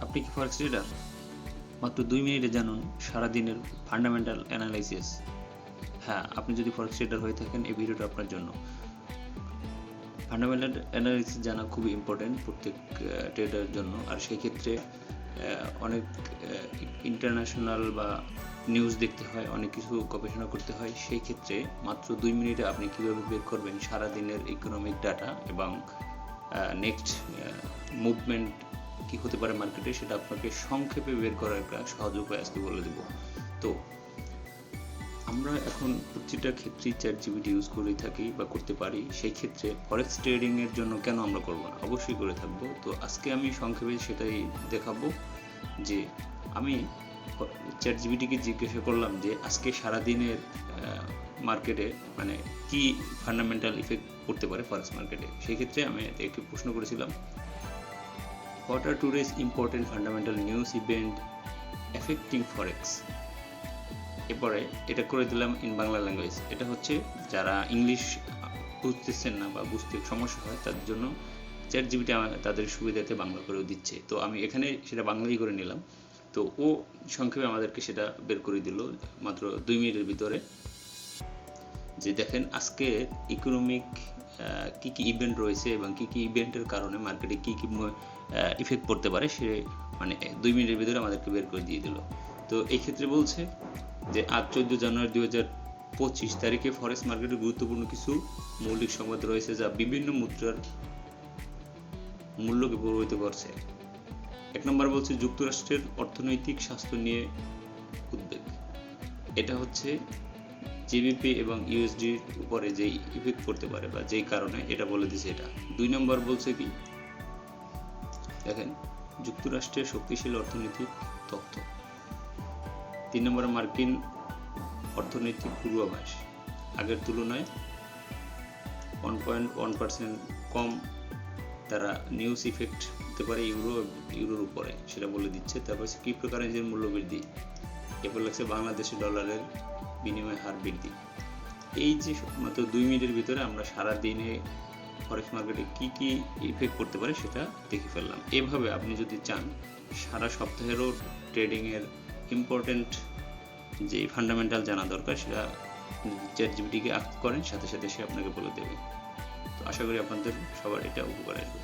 আপনি কি ফরেক্স ট্রেডার? মাত্র 2 মিনিটে জানুন সারাদিনের ফান্ডামেন্টাল অ্যানালাইসিস। হ্যাঁ, আপনি যদি ফরেক্স ট্রেডার হয়ে থাকেন এই ভিডিওটা আপনার জন্য। ফান্ডামেন্টাল অ্যানালাইসিস জানা খুবই ইম্পর্টেন্ট প্রত্যেক ট্রেডারের জন্য। আর সেই ক্ষেত্রে অনেক ইন্টারন্যাশনাল বা নিউজ দেখতে হয়, অনেক কিছু গবেষণা করতে হয়। সেই ক্ষেত্রে মাত্র 2 মিনিটে আপনি কীভাবে বের করবেন সারাদিনের ইকোনমিক ডাটা এবং নেক্সট মুভমেন্ট কী হতে পারে মার্কেটে, সেটা আপনাকে সংক্ষেপে বের করার একটা সহজ উপায় আজকে বলে দেব। তো আমরা এখন প্রতিটা ক্ষেত্রেই ChatGPT ইউজ করেই থাকি বা করতে পারি। সেই ক্ষেত্রে ফরেক্স ট্রেডিংয়ের জন্য কেন আমরা করব না? অবশ্যই করে থাকবো। তো আজকে আমি সংক্ষেপে সেটাই দেখাবো যে আমি ChatGPTকে জিজ্ঞাসা করলাম যে আজকে সারাদিনের মার্কেটে মানে কি ফান্ডামেন্টাল ইফেক্ট করতে পারে ফরেক্স মার্কেটে। সেই ক্ষেত্রে আমি একটি প্রশ্ন করেছিলাম, what are today's important fundamental news event affecting forex. এরপরে এটা করে দিলাম ইন বাংলা ল্যাঙ্গুয়েজ। এটা হচ্ছে যারা ইংলিশ বুঝতেছেন না বা বুঝতে সমস্যা হয় তাদের জন্য ChatGPT তাদের সুবিধাতে বাংলা করেও দিচ্ছে। তো আমি এখানে সেটা বাংলাই করে নিলাম। তো ও সংক্ষেপে আমাদেরকে সেটা বের করে দিল মাত্র 2 মিনিটের ভিতরে, যে দেখেন আজকে ইকোনমিক কী কী ইভেন্ট রয়েছে এবং কী কী ইভেন্টের কারণে মার্কেটে কী কী ইফেক্ট পড়তে পারে সে মানে 2 মিনিটের ভিতরে আমাদেরকে বের করে দিয়ে দিল। তো এই ক্ষেত্রে বলছে যে আজ 14 জানুয়ারি 2025 তারিখে ফরেক্স মার্কেটে গুরুত্বপূর্ণ কিছু মৌলিক সংবাদ রয়েছে যা বিভিন্ন মুদ্রার মূল্যকে প্রভাবিত করছে। 1 নম্বর বলছে যুক্তরাষ্ট্রের অর্থনৈতিক স্বাস্থ্য নিয়ে উদ্বেগ। এটা হচ্ছে জিবিপি এবং ইউএসডির উপরে যেই ইফেক্ট পড়তে পারে বা যেই কারণে এটা বলে দিছে এটা। 2 নম্বর বলছে কি দেখেন যুক্তরাষ্ট্রের শক্তিশালী অর্থনৈতিক তথ্য। 3 নম্বরে মার্কিন অর্থনৈতিক পূর্বাভাস আগের তুলনায় 1.1% কম তারা নিউজ ইফেক্ট হতে পারে ইউরোর উপরে, সেটা বলে দিচ্ছে। তারপর ক্রিপ্টোকারেন্সির মূল্য বৃদ্ধি, এরপর লাগছে বাংলাদেশি ডলারের বিনিময় হার বৃদ্ধি। এই যে মাত্র 2 মিনিটের ভিতরে আমরা সারা দিনে ফরেক্স মার্কেটে কি কি ইফেক্ট করতে পারে সেটা দেখে ফেললাম। এভাবে আপনি যদি চান সারা সপ্তাহেরও ট্রেডিংয়ের ইম্পর্টেন্ট যে ফান্ডামেন্টাল জানা দরকার সেটা ChatGPTকে আস্ক করেন, সাথে সাথে সে আপনাকে বলে দেবে। তো আশা করি আপনাদের সবার এটা উপকার আসবে।